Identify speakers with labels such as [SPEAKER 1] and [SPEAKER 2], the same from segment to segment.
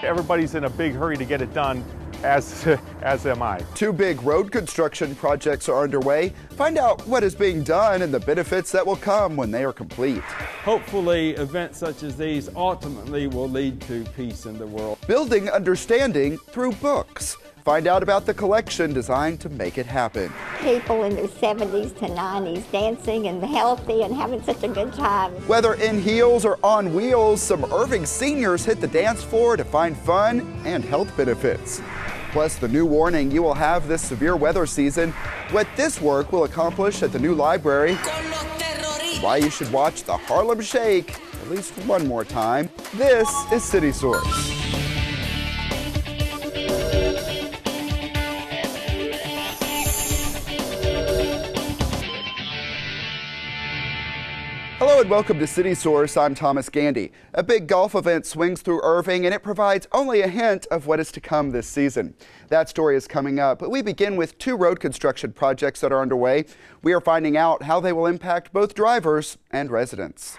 [SPEAKER 1] Everybody's in a big hurry to get it done, as am I.
[SPEAKER 2] Two big road construction projects are underway. Find out what is being done and the benefits that will come when they are complete.
[SPEAKER 3] Hopefully, events such as these ultimately will lead to peace in the world.
[SPEAKER 2] Building understanding through books. Find out about the collection designed to make it happen.
[SPEAKER 4] People in their 70s to 90s dancing and healthy and having such a good time.
[SPEAKER 2] Whether in heels or on wheels, some Irving seniors hit the dance floor to find fun and health benefits. Plus the new warning you will have this severe weather season, what this work will accomplish at the new library, why you should watch the Harlem Shake at least one more time. This is City Source. Hello and welcome to City Source. I'm Thomas Gandy. A big golf event swings through Irving and it provides only a hint of what is to come this season. That story is coming up, but we begin with two road construction projects that are underway. We are finding out how they will impact both drivers and residents.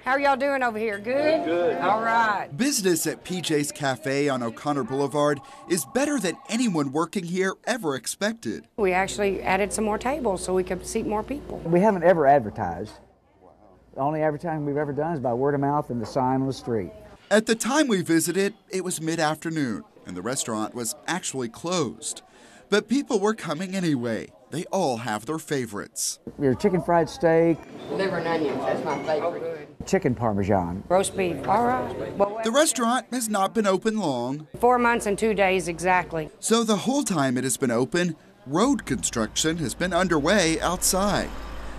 [SPEAKER 5] How are y'all doing over here? Good? Good. All right.
[SPEAKER 2] Business at PJ's Cafe on O'Connor Boulevard is better than anyone working here ever expected.
[SPEAKER 5] We actually added some more tables so we could seat more people.
[SPEAKER 6] We haven't ever advertised. The only advertising we've ever done is by word of mouth and the sign on the street.
[SPEAKER 2] At the time we visited, it was mid-afternoon, and the restaurant was actually closed. But people were coming anyway. They all have their favorites.
[SPEAKER 6] Your chicken fried steak.
[SPEAKER 5] Liver and onions, that's my favorite.
[SPEAKER 6] Chicken parmesan.
[SPEAKER 5] Roast beef, all right.
[SPEAKER 2] The restaurant has not been open long.
[SPEAKER 5] 4 months and 2 days exactly.
[SPEAKER 2] So the whole time it has been open, road construction has been underway outside.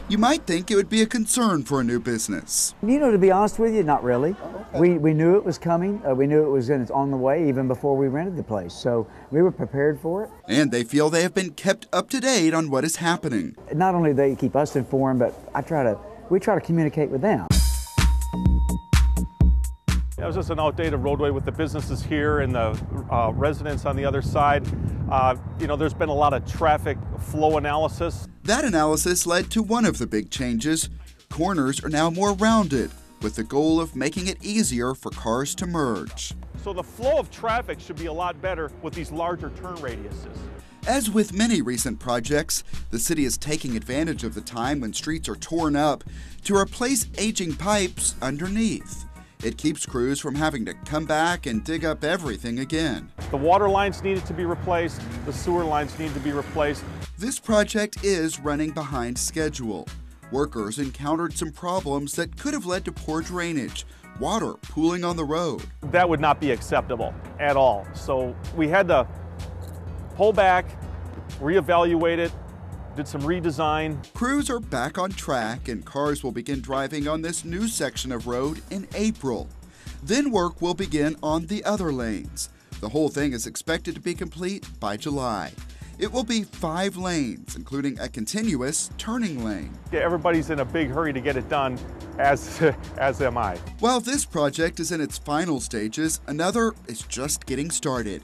[SPEAKER 2] You might think it would be a concern for a new business.
[SPEAKER 6] You know, to be honest with you, not really. We knew it was coming. We knew it was on the way even before we rented the place. So we were prepared for it.
[SPEAKER 2] And they feel they have been kept up to date on what is happening.
[SPEAKER 6] Not only do they keep us informed, but we try to communicate with them.
[SPEAKER 1] It was just an outdated roadway with the businesses here and the residents on the other side. There's been a lot of traffic flow analysis.
[SPEAKER 2] That analysis led to one of the big changes. Corners are now more rounded, with the goal of making it easier for cars to merge.
[SPEAKER 1] So the flow of traffic should be a lot better with these larger turn radiuses.
[SPEAKER 2] As with many recent projects, the city is taking advantage of the time when streets are torn up to replace aging pipes underneath. It keeps crews from having to come back and dig up everything again.
[SPEAKER 1] The water lines needed to be replaced, the sewer lines need to be replaced.
[SPEAKER 2] This project is running behind schedule. Workers encountered some problems that could have led to poor drainage, water pooling on the road.
[SPEAKER 1] That would not be acceptable at all. So we had to pull back, reevaluate it, did some redesign.
[SPEAKER 2] Crews are back on track and cars will begin driving on this new section of road in April. Then work will begin on the other lanes. The whole thing is expected to be complete by July. It will be 5 lanes, including a continuous turning lane.
[SPEAKER 1] Yeah, everybody's in a big hurry to get it done, as am I.
[SPEAKER 2] While this project is in its final stages, another is just getting started.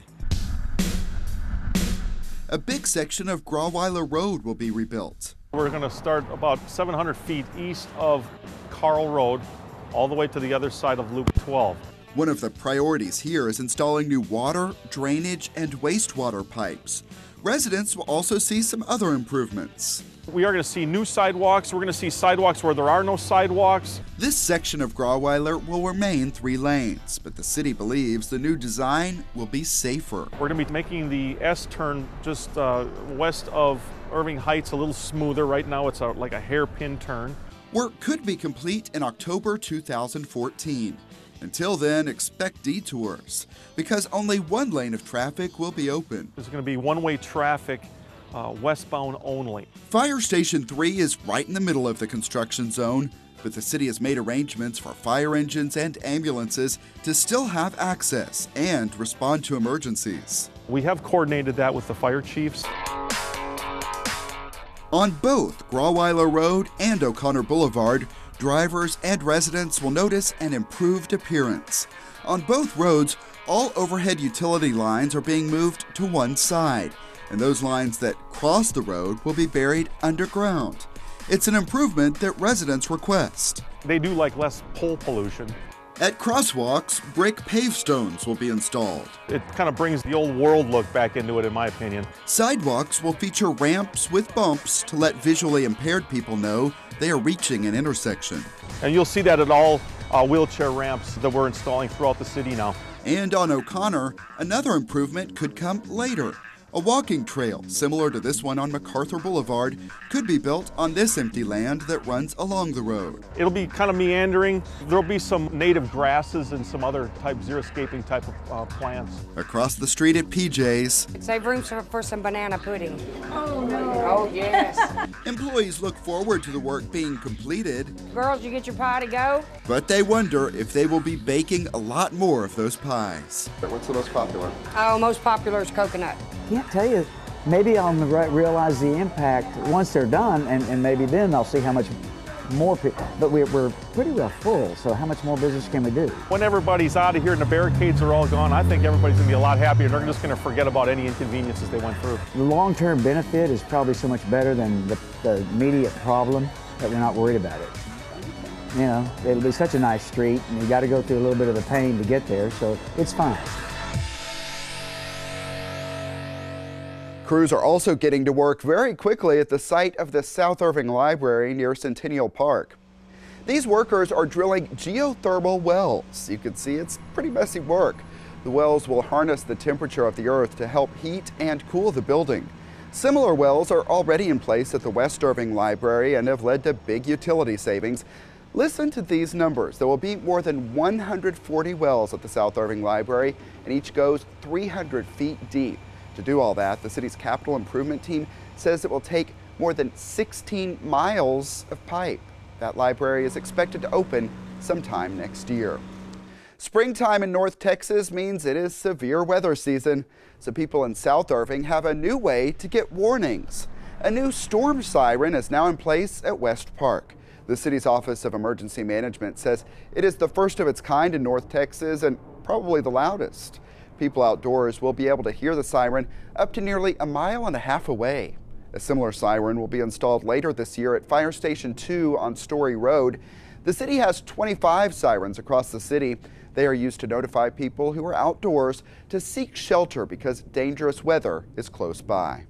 [SPEAKER 2] A big section of Grawweiler Road will be rebuilt.
[SPEAKER 1] We're going to start about 700 feet east of Carl Road, all the way to the other side of Loop 12.
[SPEAKER 2] One of the priorities here is installing new water, drainage, and wastewater pipes. Residents will also see some other improvements.
[SPEAKER 1] We are going to see new sidewalks. We're going to see sidewalks where there are no sidewalks.
[SPEAKER 2] This section of Grawweiler will remain 3 lanes, but the city believes the new design will be safer.
[SPEAKER 1] We're going to be making the S-turn just west of Irving Heights a little smoother. Right now it's like a hairpin turn.
[SPEAKER 2] Work could be complete in October 2014. Until then, expect detours, because only 1 lane of traffic will be open.
[SPEAKER 1] There's going to be one-way traffic, westbound only.
[SPEAKER 2] Fire Station 3 is right in the middle of the construction zone, but the city has made arrangements for fire engines and ambulances to still have access and respond to emergencies.
[SPEAKER 1] We have coordinated that with the fire chiefs.
[SPEAKER 2] On both Grawweiler Road and O'Connor Boulevard, drivers and residents will notice an improved appearance. On both roads, all overhead utility lines are being moved to one side, and those lines that cross the road will be buried underground. It's an improvement that residents request.
[SPEAKER 1] They do like less pole pollution,
[SPEAKER 2] At crosswalks, brick pavestones will be installed.
[SPEAKER 1] It kind of brings the old world look back into it, in my opinion.
[SPEAKER 2] Sidewalks will feature ramps with bumps to let visually impaired people know they are reaching an intersection.
[SPEAKER 1] And you'll see that at all wheelchair ramps that we're installing throughout the city now.
[SPEAKER 2] And on O'Connor, another improvement could come later. A walking trail, similar to this one on MacArthur Boulevard, could be built on this empty land that runs along the road.
[SPEAKER 1] It'll be kind of meandering. There'll be some native grasses and some other type xeriscaping type of plants.
[SPEAKER 2] Across the street at PJ's,
[SPEAKER 5] Save room for some banana pudding. Oh, no. Oh, yes.
[SPEAKER 2] employees look forward to the work being completed,
[SPEAKER 5] Girls, you get your pie to go?
[SPEAKER 2] but they wonder if they will be baking a lot more of those pies.
[SPEAKER 7] What's the most popular?
[SPEAKER 5] Oh, most popular is coconut.
[SPEAKER 6] Can't tell you. Maybe I'll realize the impact once they're done, and maybe then I'll see how much more people. But we're pretty well full, so how much more business can we do?
[SPEAKER 1] When everybody's out of here and the barricades are all gone, I think everybody's going to be a lot happier. They're just going to forget about any inconveniences they went through.
[SPEAKER 6] The long-term benefit is probably so much better than the immediate problem that we're not worried about it. You know, it'll be such a nice street, and you got to go through a little bit of the pain to get there, so it's fine.
[SPEAKER 2] Crews are also getting to work very quickly at the site of the South Irving Library near Centennial Park. These workers are drilling geothermal wells. You can see it's pretty messy work. The wells will harness the temperature of the earth to help heat and cool the building. Similar wells are already in place at the West Irving Library and have led to big utility savings. Listen to these numbers. There will be more than 140 wells at the South Irving Library, and each goes 300 feet deep. To do all that, the city's capital improvement team says it will take more than 16 miles of pipe. That library is expected to open sometime next year. Springtime in North Texas means it is severe weather season, so people in South Irving have a new way to get warnings. A new storm siren is now in place at West Park. The city's Office of Emergency Management says it is the first of its kind in North Texas and probably the loudest. People outdoors will be able to hear the siren up to nearly 1.5 miles away. A similar siren will be installed later this year at Fire Station 2 on Story Road. The city has 25 sirens across the city. They are used to notify people who are outdoors to seek shelter because dangerous weather is close by.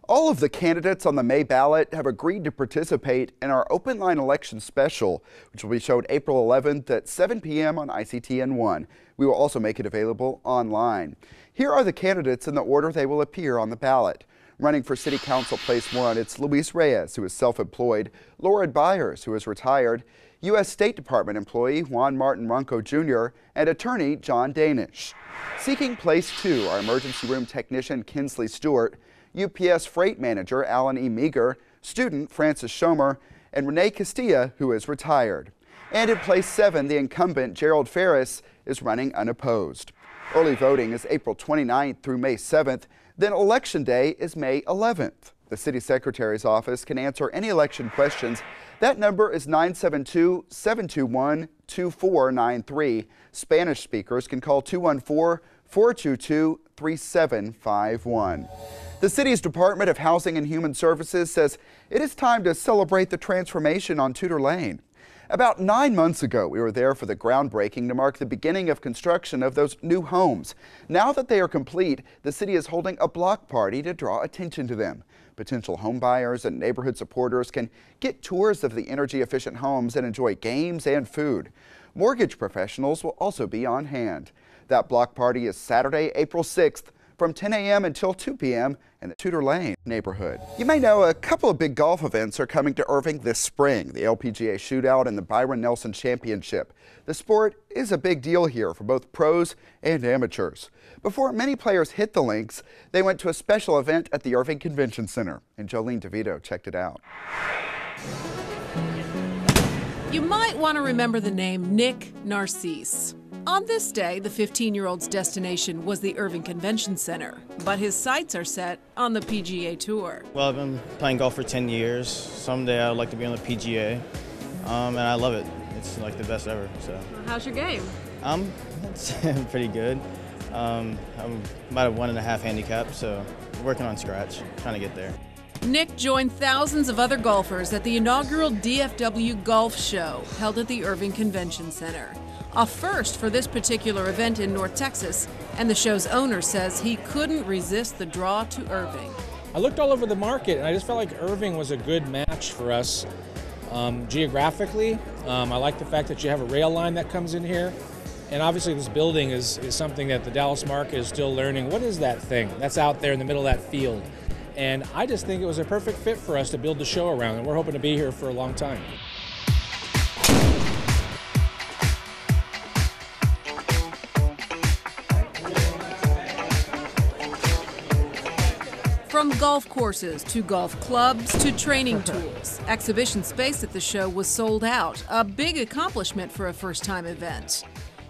[SPEAKER 2] All of the candidates on the May ballot have agreed to participate in our open line election special, which will be shown April 11th at 7 p.m. on ICTN1. We will also make it available online. Here are the candidates in the order they will appear on the ballot. Running for City Council Place One, it's Luis Reyes, who is self-employed, Lauren Byers, who is retired, U.S. State Department employee Juan Martin Ronco Jr., and attorney John Danish. Seeking Place 2 are emergency room technician Kinsley Stewart, UPS freight manager Alan E. Meager, student Francis Schomer, and Renee Castilla, who is retired. And in Place 7, the incumbent Gerald Ferris is running unopposed. Early voting is April 29th through May 7th, then Election Day is May 11th. The City Secretary's office can answer any election questions. That number is 972-721-2493. Spanish speakers can call 214-422-3751. The city's Department of Housing and Human Services says it is time to celebrate the transformation on Tudor Lane. About 9 months ago, we were there for the groundbreaking to mark the beginning of construction of those new homes. Now that they are complete, the city is holding a block party to draw attention to them. Potential home buyers and neighborhood supporters can get tours of the energy-efficient homes and enjoy games and food. Mortgage professionals will also be on hand. That block party is Saturday, April 6th, from 10 a.m. until 2 p.m. in the Tudor Lane neighborhood. You may know a couple of big golf events are coming to Irving this spring, the LPGA Shootout and the Byron Nelson Championship. The sport is a big deal here for both pros and amateurs. Before many players hit the links, they went to a special event at the Irving Convention Center, and Jolene DeVito checked it out.
[SPEAKER 8] You might want to remember the name Nick Narcisse. On this day, the 15-year-old's destination was the Irving Convention Center, but his sights are set on the PGA Tour.
[SPEAKER 9] Well, I've been playing golf for 10 years. Someday I would like to be on the PGA, and I love it. It's like the best ever. So.
[SPEAKER 8] How's your game?
[SPEAKER 9] It's pretty good. I'm about a 1.5 handicap, so working on scratch, trying to get there.
[SPEAKER 8] Nick joined thousands of other golfers at the inaugural DFW Golf Show held at the Irving Convention Center. A first for this particular event in North Texas, and the show's owner says he couldn't resist the draw to Irving.
[SPEAKER 7] I looked all over the market and I just felt like Irving was a good match for us geographically. I like the fact that you have a rail line that comes in here. And obviously this building is something that the Dallas market is still learning. What is that thing that's out there in the middle of that field? And I just think it was a perfect fit for us to build the show around, and we're hoping to be here for a long time.
[SPEAKER 8] From golf courses to golf clubs to training tools, exhibition space at the show was sold out, a big accomplishment for a first-time event.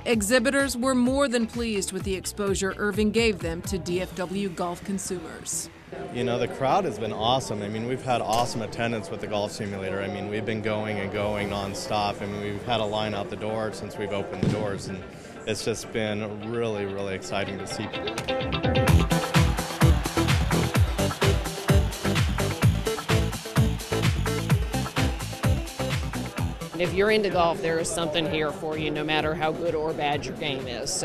[SPEAKER 8] Exhibitors were more than pleased with the exposure Irving gave them to DFW golf consumers.
[SPEAKER 10] You know, the crowd has been awesome. I mean, we've had awesome attendance with the golf simulator. I mean, we've been going and going nonstop. I mean, we've had a line out the door since we've opened the doors, and it's just been really, really exciting to see people.
[SPEAKER 11] If you're into golf, there is something here for you, no matter how good or bad your game is.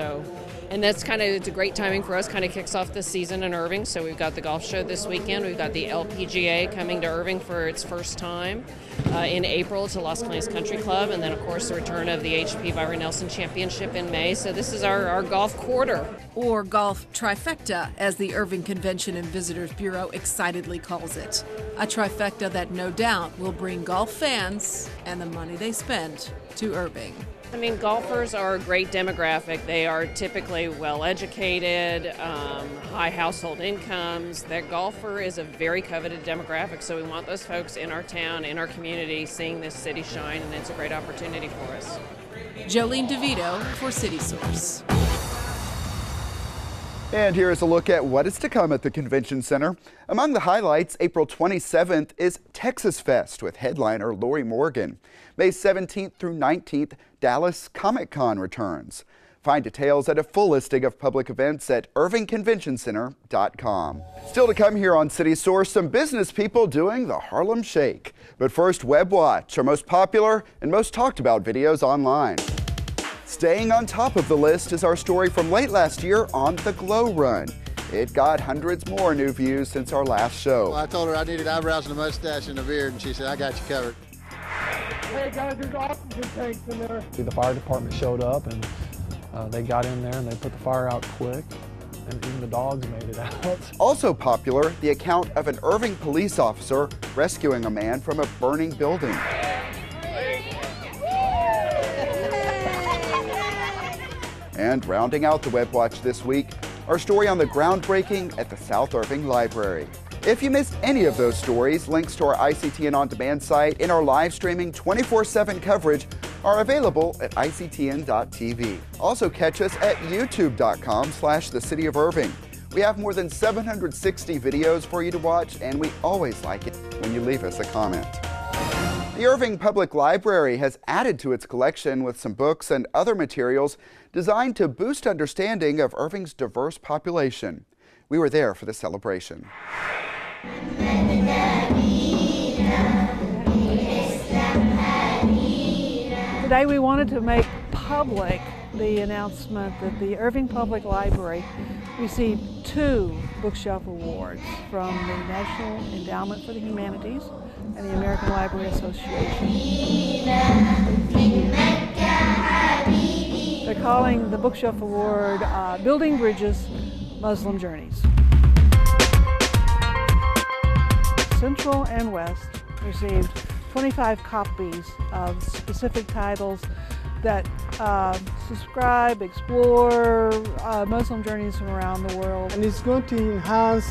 [SPEAKER 11] And that's it's a great timing for us, kind of kicks off the season in Irving. So we've got the golf show this weekend. We've got the LPGA coming to Irving for its first time in April to Las Colinas Country Club. And then, of course, the return of the HP Byron Nelson Championship in May. So this is our golf quarter.
[SPEAKER 8] Or golf trifecta, as the Irving Convention and Visitors Bureau excitedly calls it. A trifecta that no doubt will bring golf fans and the money they spend to Irving.
[SPEAKER 11] I mean, golfers are a great demographic. They are typically well-educated, high household incomes. That golfer is a very coveted demographic, so we want those folks in our town, in our community, seeing this city shine, and it's a great opportunity for us.
[SPEAKER 8] Jolene DeVito for City Source.
[SPEAKER 2] And here is a look at what is to come at the Convention Center. Among the highlights, April 27th is Texas Fest with headliner Lori Morgan. May 17th through 19th, Dallas Comic-Con returns. Find details at a full listing of public events at irvingconventioncenter.com. Still to come here on City Source, some business people doing the Harlem Shake. But first, Web Watch, our most popular and most talked about videos online. Staying on top of the list is our story from late last year on the Glow Run. It got hundreds more new views since our last show.
[SPEAKER 12] Well, I told her I needed eyebrows and a mustache and a beard, and she said, I got you covered.
[SPEAKER 13] Hey guys, there's oxygen tanks in there. The fire department showed up and they got in there and they put the fire out quick, and even the dogs made it out.
[SPEAKER 2] Also popular, the account of an Irving police officer rescuing a man from a burning building. And rounding out the Web Watch this week, our story on the groundbreaking at the South Irving Library. If you missed any of those stories, links to our ICTN On Demand site and our live streaming 24/7 coverage are available at ICTN.tv. Also catch us at YouTube.com/The City of Irving. We have more than 760 videos for you to watch, and we always like it when you leave us a comment. The Irving Public Library has added to its collection with some books and other materials designed to boost understanding of Irving's diverse population. We were there for the celebration.
[SPEAKER 14] Today we wanted to make public the announcement that the Irving Public Library received 2 bookshelf awards from the National Endowment for the Humanities and the American Library Association. They're calling the bookshelf award Building Bridges, Muslim Journeys. Central and West received 25 copies of specific titles that subscribe, explore Muslim journeys from around the world.
[SPEAKER 13] And it's going to enhance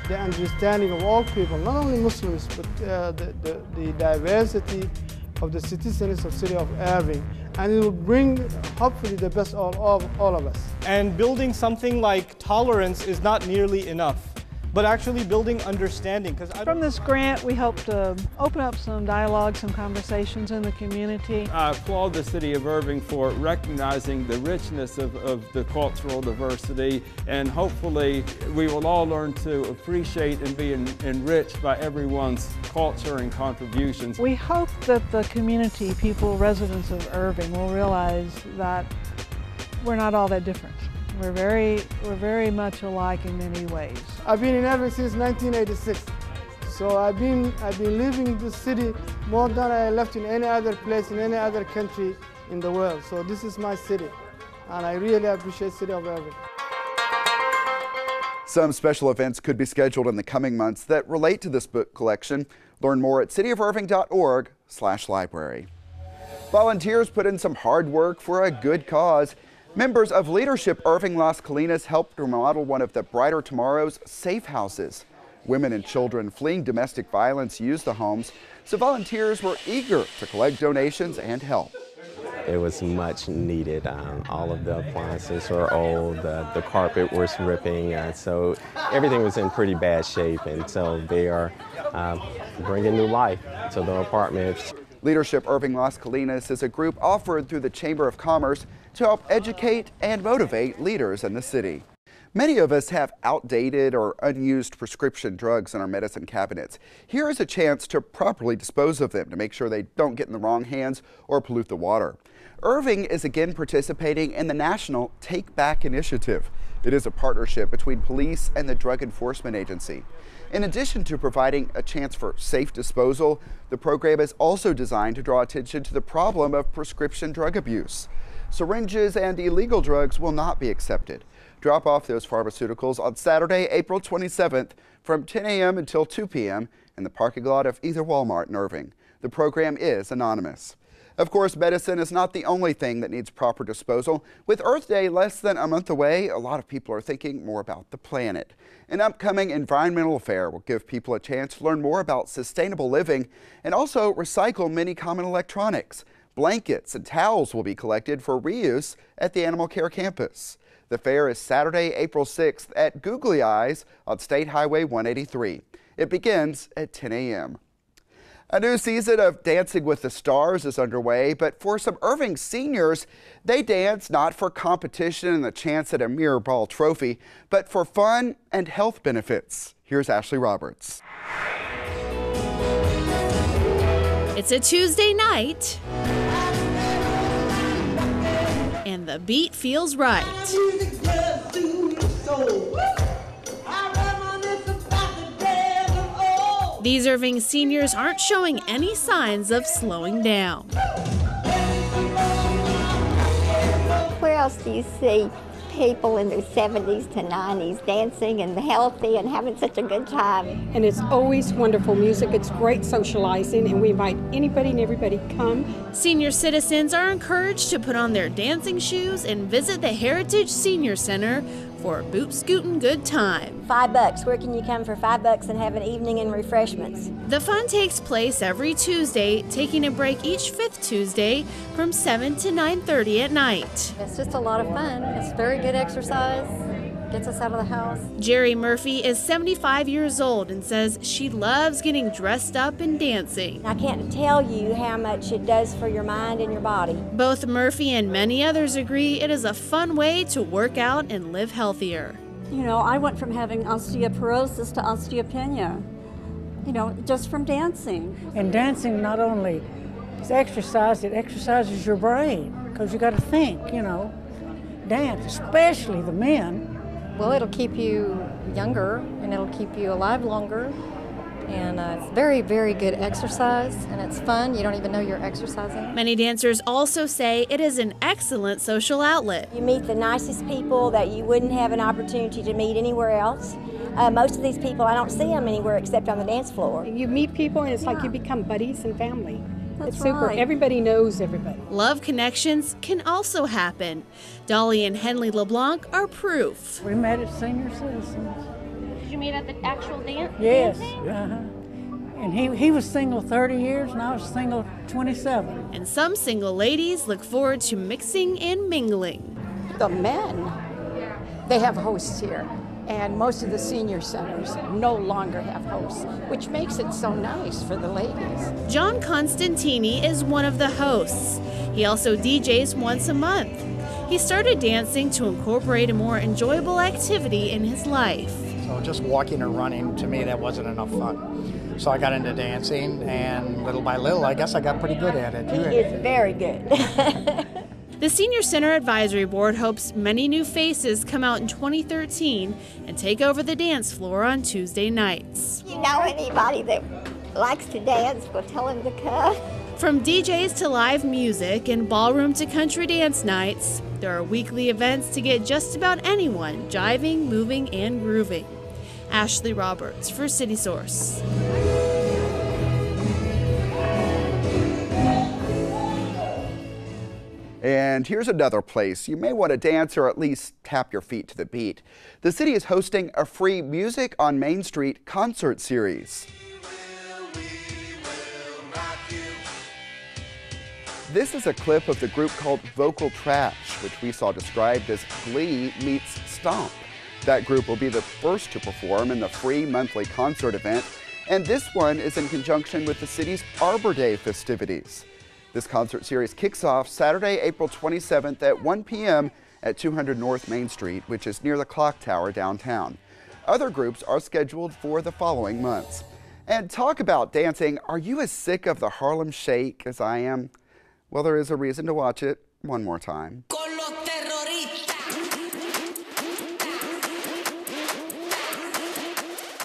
[SPEAKER 13] the understanding of all people, not only Muslims, but the diversity of the citizens of the city of Irving. And it will bring, hopefully, the best of all of us.
[SPEAKER 15] And building something like tolerance is not nearly enough. but actually building understanding.
[SPEAKER 14] From this grant, we hope to open up some dialogue, some conversations in the community.
[SPEAKER 3] I applaud the City of Irving for recognizing the richness of the cultural diversity, and hopefully we will all learn to appreciate and be enriched by everyone's culture and contributions.
[SPEAKER 14] We hope that the community, people, residents of Irving, will realize that we're not all that different. We're very much alike in many ways.
[SPEAKER 13] I've been in Irving since 1986. So I've been living this city more than I left in any other place, in any other country in the world. So this is my city, and I really appreciate the city of Irving.
[SPEAKER 2] Some special events could be scheduled in the coming months that relate to this book collection. Learn more at cityofirving.org/library. Volunteers put in some hard work for a good cause. Members of Leadership Irving Las Colinas helped remodel one of the Brighter Tomorrow's safe houses. Women and children fleeing domestic violence used the homes, so volunteers were eager to collect donations and help.
[SPEAKER 16] It was much needed. All of the appliances were old, the carpet was ripping, so everything was in pretty bad shape, and so they are bringing new life to the apartments.
[SPEAKER 2] Leadership Irving Las Colinas is a group offered through the Chamber of Commerce to help educate and motivate leaders in the city. Many of us have outdated or unused prescription drugs in our medicine cabinets. Here is a chance to properly dispose of them to make sure they don't get in the wrong hands or pollute the water. Irving is again participating in the National Take Back Initiative. It is a partnership between police and the Drug Enforcement Agency. In addition to providing a chance for safe disposal, the program is also designed to draw attention to the problem of prescription drug abuse. Syringes and illegal drugs will not be accepted. Drop off those pharmaceuticals on Saturday, April 27th from 10 a.m. until 2 p.m. in the parking lot of either Walmart in Irving. The program is anonymous. Of course, medicine is not the only thing that needs proper disposal. With Earth Day less than a month away, a lot of people are thinking more about the planet. An upcoming environmental fair will give people a chance to learn more about sustainable living and also recycle many common electronics. Blankets and towels will be collected for reuse at the Animal Care campus. The fair is Saturday, April 6th at Googly Eyes on State Highway 183. It begins at 10 a.m. A new season of Dancing with the Stars is underway, but for some Irving seniors, they dance not for competition and the chance at a mirror ball trophy, but for fun and health benefits. Here's Ashley Roberts.
[SPEAKER 17] It's a Tuesday night, and the beat feels right. These Irving seniors aren't showing any signs of slowing down.
[SPEAKER 4] Where else do you see people in their 70s to 90s dancing and healthy and having such a good time?
[SPEAKER 18] And it's always wonderful music. It's great socializing, and we invite anybody and everybody to come.
[SPEAKER 17] Senior citizens are encouraged to put on their dancing shoes and visit the Heritage Senior Center for a boot-scootin' good time.
[SPEAKER 19] $5. Where can you come for $5 and have an evening and refreshments?
[SPEAKER 17] The fun takes place every Tuesday, taking a break each 5th Tuesday from 7 to 9:30 at night.
[SPEAKER 19] It's just a lot of fun. It's very good exercise. Gets us out of the house.
[SPEAKER 17] Jerry Murphy is 75 years old and says she loves getting dressed up and dancing.
[SPEAKER 19] I can't tell you how much it does for your mind and your body.
[SPEAKER 17] Both Murphy and many others agree it is a fun way to work out and live healthier.
[SPEAKER 20] You know, I went from having osteoporosis to osteopenia, you know, just from dancing.
[SPEAKER 14] And dancing not only is exercise, it exercises your brain, because you got to think, you know, dance, especially the men.
[SPEAKER 21] Well, it'll keep you younger and it'll keep you alive longer. And it's very, very good exercise, and it's fun. You don't even know you're exercising.
[SPEAKER 17] Many dancers also say it is an excellent social outlet.
[SPEAKER 19] You meet the nicest people that you wouldn't have an opportunity to meet anywhere else. Most of these people, I don't see them anywhere except on the dance floor.
[SPEAKER 18] You meet people, and it's like you become buddies and family.
[SPEAKER 20] That's
[SPEAKER 18] it's super.
[SPEAKER 20] right.
[SPEAKER 18] Everybody knows everybody.
[SPEAKER 17] Love connections can also happen. Dolly and Henley LeBlanc are proof.
[SPEAKER 14] We met at Senior Citizens.
[SPEAKER 22] Did you meet at the actual dance?
[SPEAKER 14] Yes. And he was single 30 years, and I was single 27.
[SPEAKER 17] And some single ladies look forward to mixing and mingling.
[SPEAKER 23] The men, they have hosts here.
[SPEAKER 1] And most of the senior centers no longer have hosts, which makes it so nice for the ladies.
[SPEAKER 17] John Constantini is one of the hosts. He also DJs once a month. He started dancing to incorporate a more enjoyable activity in his life.
[SPEAKER 5] So just walking or running, to me, that wasn't enough fun. So I got into dancing, and little by little, I guess I got pretty good at it.
[SPEAKER 19] He is very good.
[SPEAKER 17] The Senior Center Advisory Board hopes many new faces come out in 2013 and take over the dance floor on Tuesday nights.
[SPEAKER 4] You know anybody that likes to dance, we'll tell him to come.
[SPEAKER 17] From DJs to live music and ballroom to country dance nights, there are weekly events to get just about anyone jiving, moving, and grooving. Ashley Roberts for City Source.
[SPEAKER 2] And here's another place you may want to dance or at least tap your feet to the beat. The city is hosting a free Music on Main Street concert series. This is a clip of the group called Vocal Trash, which we saw described as Glee meets Stomp. That group will be the first to perform in the free monthly concert event, and this one is in conjunction with the city's Arbor Day festivities. This concert series kicks off Saturday, April 27th at 1 p.m. at 200 North Main Street, which is near the Clock Tower downtown. Other groups are scheduled for the following months. And talk about dancing, are you as sick of the Harlem Shake as I am? Well, there is a reason to watch it one more time.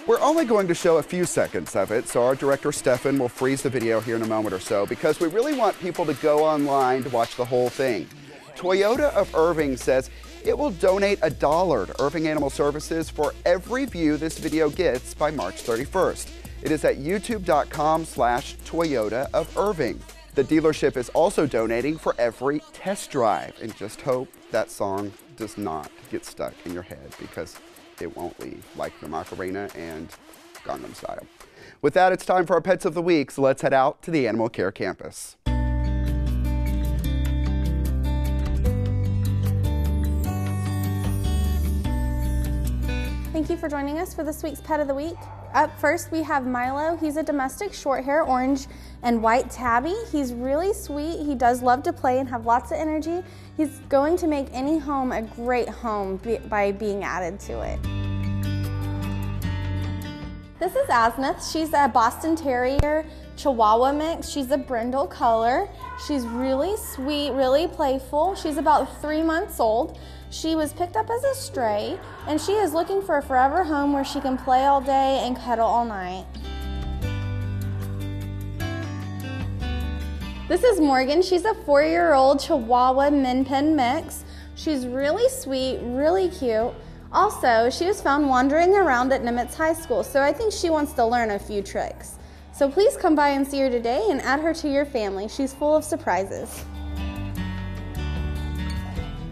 [SPEAKER 2] We're only going to show a few seconds of it, so our director Stefan will freeze the video here in a moment or so because we really want people to go online to watch the whole thing. Toyota of Irving says it will donate $1 to Irving Animal Services for every view this video gets by March 31st. It is at youtube.com/Toyota of Irving. The dealership is also donating for every test drive, and just hope that song does not get stuck in your head because it won't leave, like the Macarena and Gangnam Style. With that, it's time for our Pets of the Week, so let's head out to the Animal Care Campus.
[SPEAKER 23] Thank you for joining us for this week's Pet of the Week. Up first, we have Milo. He's a domestic short hair orange and white tabby. He's really sweet. He does love to play and have lots of energy. He's going to make any home a great home by being added to it. This is Azneth. She's a Boston Terrier Chihuahua mix. She's a brindle color. She's really sweet, really playful. She's about 3 months old. She was picked up as a stray, and she is looking for a forever home where she can play all day and cuddle all night. This is Morgan. She's a 4-year-old Chihuahua Min Pin mix. She's really sweet, really cute. Also, she was found wandering around at Nimitz High School, so I think she wants to learn a few tricks. So please come by and see her today and add her to your family. She's full of surprises.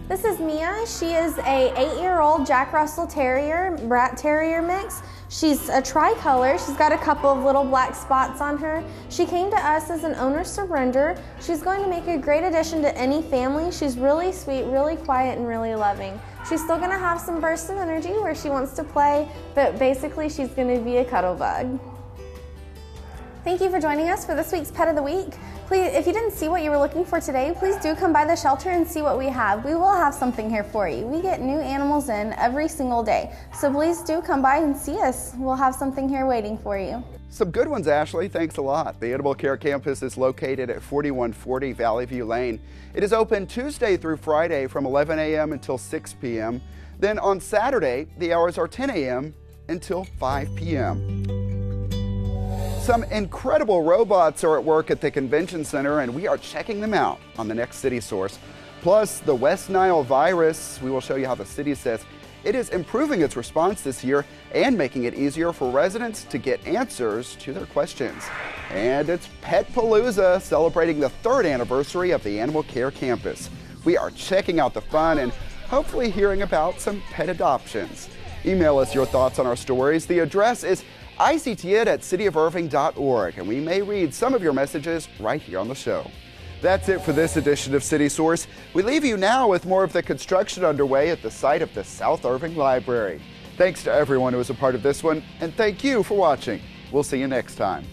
[SPEAKER 23] This is Mia. She is a 8-year-old Jack Russell Terrier, Brat Terrier mix. She's a tricolor. She's got a couple of little black spots on her. She came to us as an owner surrender. She's going to make a great addition to any family. She's really sweet, really quiet, and really loving. She's still going to have some bursts of energy where she wants to play, but basically she's going to be a cuddle bug. Thank you for joining us for this week's Pet of the Week. Please, if you didn't see what you were looking for today, please do come by the shelter and see what we have. We will have something here for you. We get new animals in every single day, so please do come by and see us. We'll have something here waiting for you.
[SPEAKER 2] Some good ones, Ashley. Thanks a lot. The Animal Care Campus is located at 4140 Valley View Lane. It is open Tuesday through Friday from 11 a.m. until 6 p.m. Then on Saturday, the hours are 10 a.m. until 5 p.m. Some incredible robots are at work at the convention center, and we are checking them out on the next City Source. Plus, the West Nile virus, we will show you how the city says it is improving its response this year and making it easier for residents to get answers to their questions. And it's Pet Palooza, celebrating the 3rd anniversary of the Animal Care Campus. We are checking out the fun and hopefully hearing about some pet adoptions. Email us your thoughts on our stories. The address is ictit@cityofirving.org, and we may read some of your messages right here on the show. That's it for this edition of City Source. We leave you now with more of the construction underway at the site of the South Irving Library. Thanks to everyone who was a part of this one, and thank you for watching. We'll see you next time.